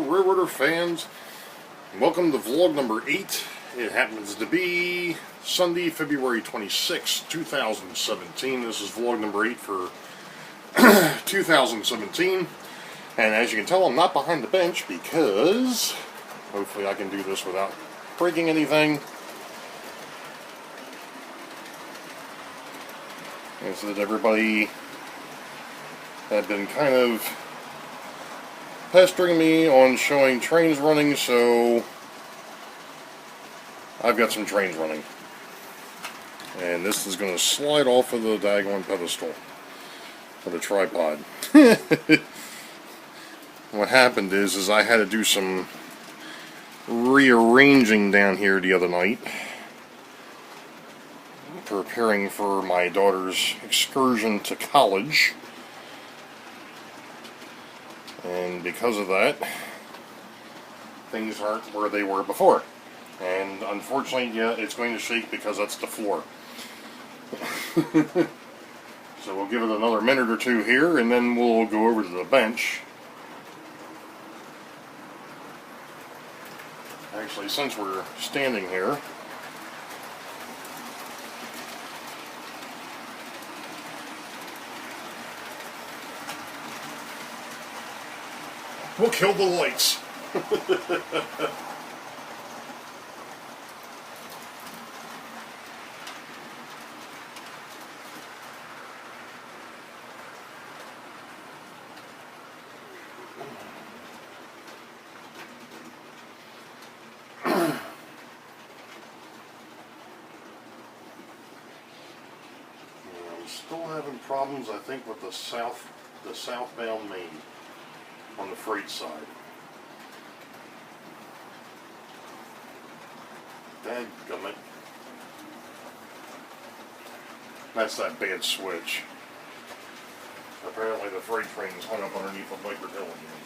Railroader fans. Welcome to vlog number 8. It happens to be Sunday, February 26, 2017. This is vlog number 8 for 2017. And as you can tell, I'm not behind the bench because hopefully I can do this without breaking anything. And so that everybody had been kind of pestering me on showing trains running, so I've got some trains running. And this is going to slide off of the daggone pedestal for the tripod. What happened is I had to do some rearranging down here the other night, preparing for my daughter's excursion to college. And because of that, things aren't where they were before. And unfortunately, yeah, it's going to shake because that's the floor. So we'll give it another minute or two here, and then we'll go over to the bench. Actually, since we're standing here, we'll kill the lights. I'm still having problems, I think, with the southbound main on the freight side. Dadgummit. That's that bad switch. Apparently the freight train's hung up underneath a Viper Hill again.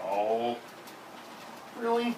Oh, really?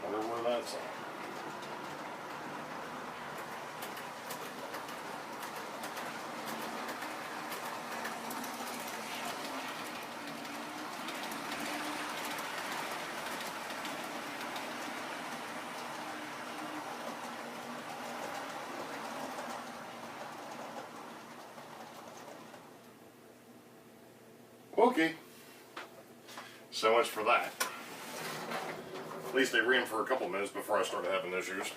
Wonder where that's at. Okay, so much for that. At least they ran for a couple minutes before I started having issues.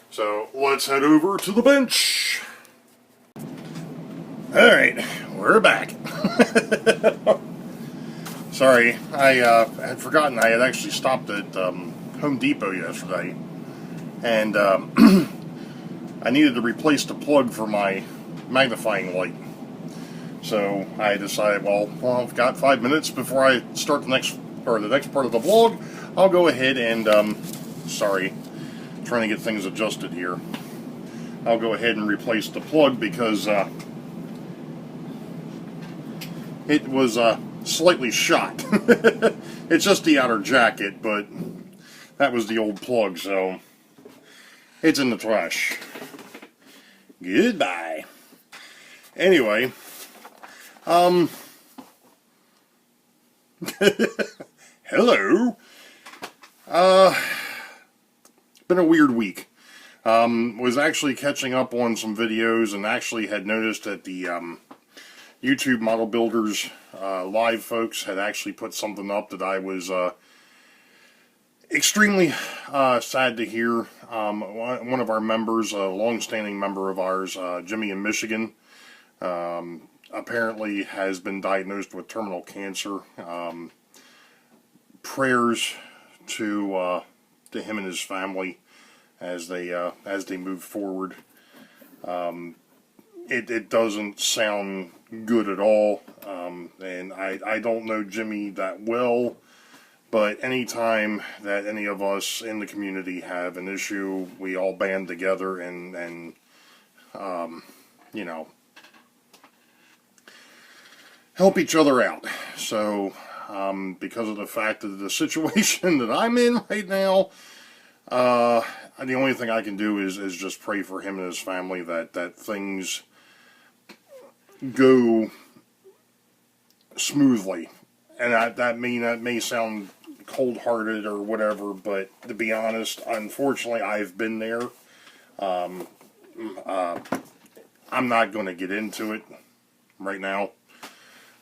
So let's head over to the bench. Alright, we're back. Sorry, I had forgotten I had actually stopped at Home Depot yesterday. And I needed to replace the plug for my magnifying light. So I decided, well, I've got 5 minutes before I start the next part of the vlog. I'll go ahead and, sorry, trying to get things adjusted here. I'll go ahead and replace the plug because it was slightly shot. It's just the outer jacket, but that was the old plug, so it's in the trash. Goodbye. Anyway. Hello. Been a weird week. Was actually catching up on some videos and actually had noticed that the YouTube Model Builders live folks had actually put something up that I was Extremely sad to hear. One of our members, a long-standing member of ours, Jimmy in Michigan, apparently has been diagnosed with terminal cancer. Prayers to him and his family as they move forward. It doesn't sound good at all, and I don't know Jimmy that well. But anytime that any of us in the community have an issue, we all band together and you know, help each other out. So, because of the fact of the situation that I'm in right now, the only thing I can do is just pray for him and his family that things go smoothly. And that may sound cold-hearted or whatever, but to be honest, unfortunately, I've been there. I'm not going to get into it right now,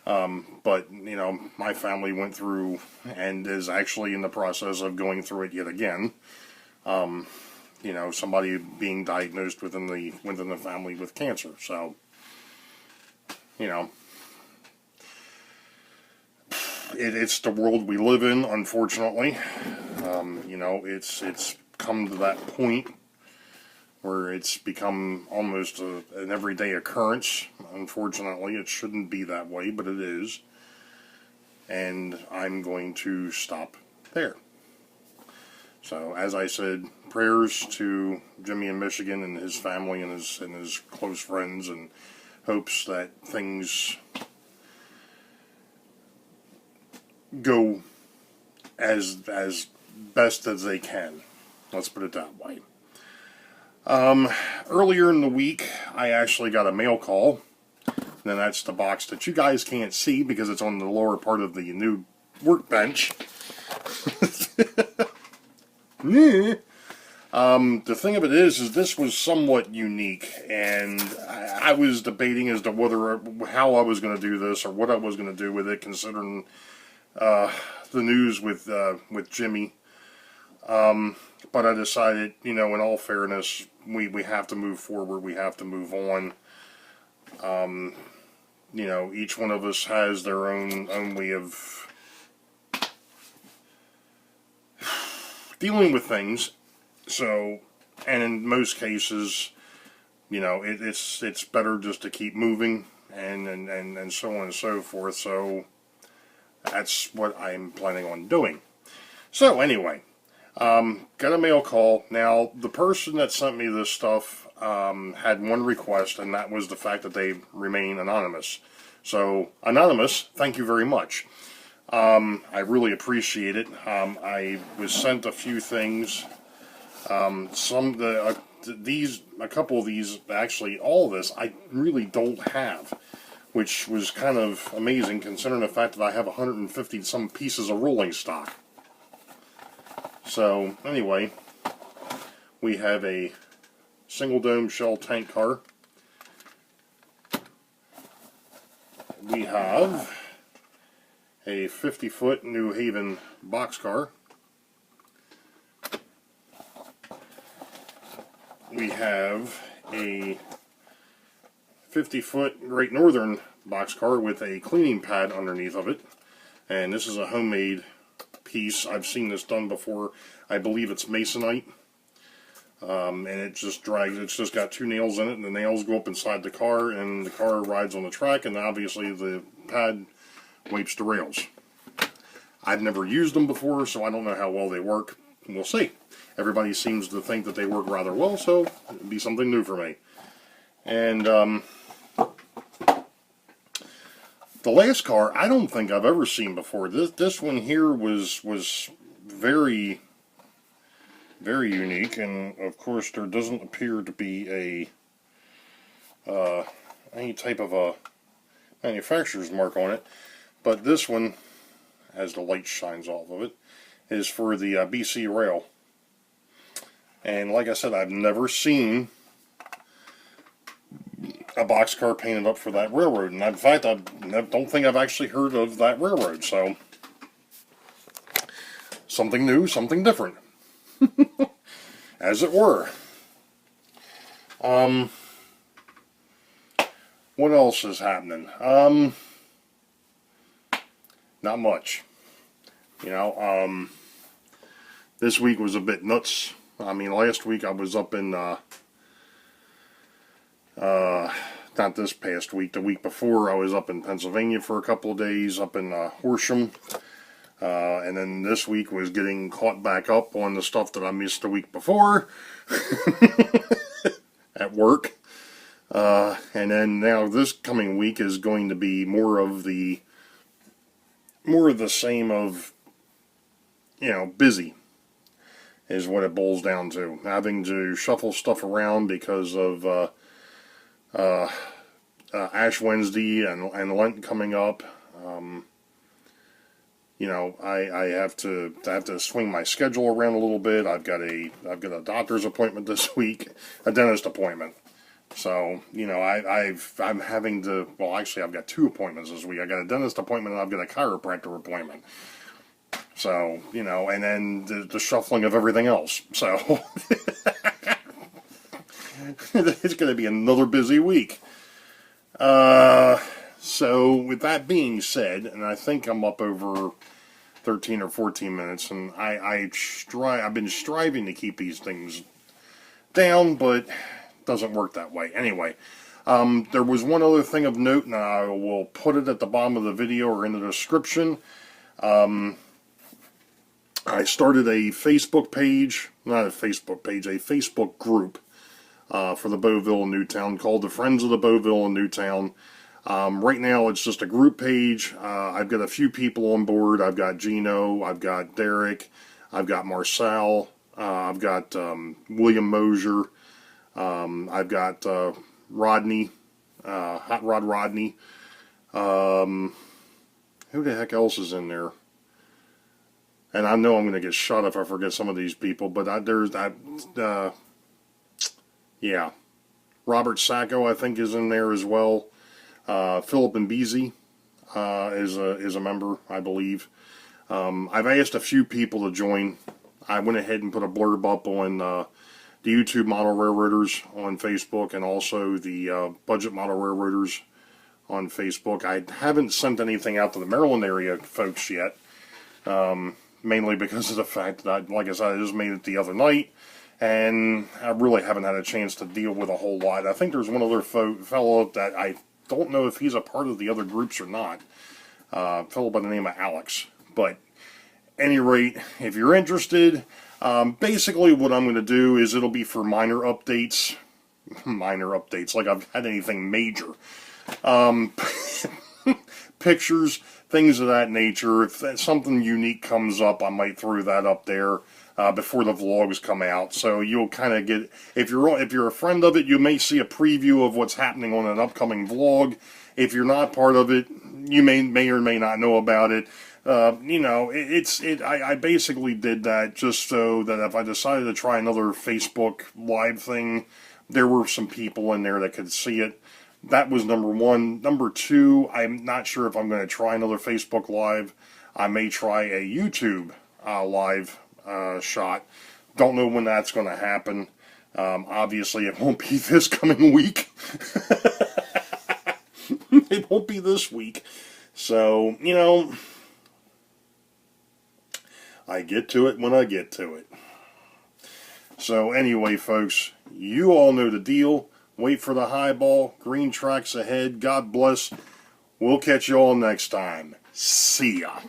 but you know, my family went through and is actually in the process of going through it yet again. You know, somebody being diagnosed within the family with cancer. So, you know, it's the world we live in, unfortunately. You know, it's come to that point where it's become almost an everyday occurrence. Unfortunately, it shouldn't be that way, but it is. And I'm going to stop there. So, as I said, prayers to Jimmy in Michigan and his family and his close friends, and hopes that things go as best as they can. Let's put it that way. Earlier in the week, I actually got a mail call. And that's the box that you guys can't see because it's on the lower part of the new workbench. The thing of it is this was somewhat unique, and I was debating as to how I was going to do this or what I was going to do with it, considering the news with Jimmy. But I decided, you know, in all fairness, we have to move forward. We have to move on. You know, each one of us has their own way of dealing with things. So, and in most cases, you know, it's better just to keep moving and so on and so forth. So that's what I'm planning on doing. So anyway, got a mail call. Now, the person that sent me this stuff had one request, and that was the fact that they remain anonymous. So, anonymous, thank you very much. I really appreciate it. I was sent a few things. A couple of these, actually all of this, I really don't have, which was kind of amazing considering the fact that I have 150 some pieces of rolling stock. So, anyway, we have a single dome shell tank car. We have a 50-foot New Haven boxcar. We have a 50-foot Great Northern boxcar with a cleaning pad underneath of it. And this is a homemade piece. I've seen this done before. I believe it's masonite. And it just drags, it's just got two nails in it, and the nails go up inside the car, and the car rides on the track, and obviously the pad wipes the rails. I've never used them before, so I don't know how well they work. We'll see. Everybody seems to think that they work rather well, so it'll be something new for me. And the last car, I don't think I've ever seen before. This one here was very, very unique, and of course there doesn't appear to be any type of a manufacturer's mark on it. But this one, as the light shines off of it, is for the BC Rail. And like I said, I've never seen a boxcar painted up for that railroad. And in fact, I don't think I've actually heard of that railroad. So something new, something different, as it were. What else is happening? Not much. This week was a bit nuts. I mean, last week I was up in, not this past week, the week before I was up in Pennsylvania for a couple of days, up in Horsham. And then this week was getting caught back up on the stuff that I missed the week before at work. And then now this coming week is going to be more of the same of, busy is what it boils down to. Having to shuffle stuff around because of Ash Wednesday and Lent coming up. I have to swing my schedule around a little bit. I've got a doctor's appointment this week, a dentist appointment. So, I'm having to, well, actually I've got 2 appointments this week. I got a dentist appointment and I've got a chiropractor appointment. So, and then the shuffling of everything else. So, it's going to be another busy week. So, with that being said, and I think I'm up over 13 or 14 minutes, and I've been striving to keep these things down, but it doesn't work that way. Anyway, there was one other thing of note, and I will put it at the bottom of the video or in the description. I started a Facebook page, not a Facebook page, a Facebook group for the Boeville Newtown called the Friends of the Boeville Newtown. Right now it's just a group page. I've got a few people on board. I've got Gino, I've got Derek, I've got Marcel, I've got William Mosier, I've got Rodney, Hot Rod Rodney. Who the heck else is in there? And I know I'm going to get shot if I forget some of these people, but yeah. Robert Sacco, I think, is in there as well. Philip and Beasy is a member, I believe. I've asked a few people to join. I went ahead and put a blurb up on the YouTube Model Railroaders on Facebook and also the Budget Model Railroaders on Facebook. I haven't sent anything out to the Maryland area folks yet, mainly because of the fact that, like I said, I just made it the other night, and I really haven't had a chance to deal with a whole lot. I think there's one other fellow that I don't know if he's a part of the other groups or not, a fellow by the name of Alex. But at any rate, if you're interested, basically what I'm going to do is it'll be for minor updates, like I've had anything major. Pictures, things of that nature. If something unique comes up, I might throw that up there before the vlogs come out. So you'll kind of get, if you're a friend of it, you may see a preview of what's happening on an upcoming vlog. If you're not part of it, you may or may not know about it. I basically did that just so that if I decided to try another Facebook Live thing, there were some people in there that could see it. That was number one. Number two, I'm not sure if I'm going to try another Facebook Live. I may try a YouTube Live shot. Don't know when that's going to happen. Obviously, it won't be this coming week. It won't be this week. So, I get to it when I get to it. So, anyway, folks, you all know the deal. Wait for the highball. Green tracks ahead. God bless. We'll catch you all next time. See ya.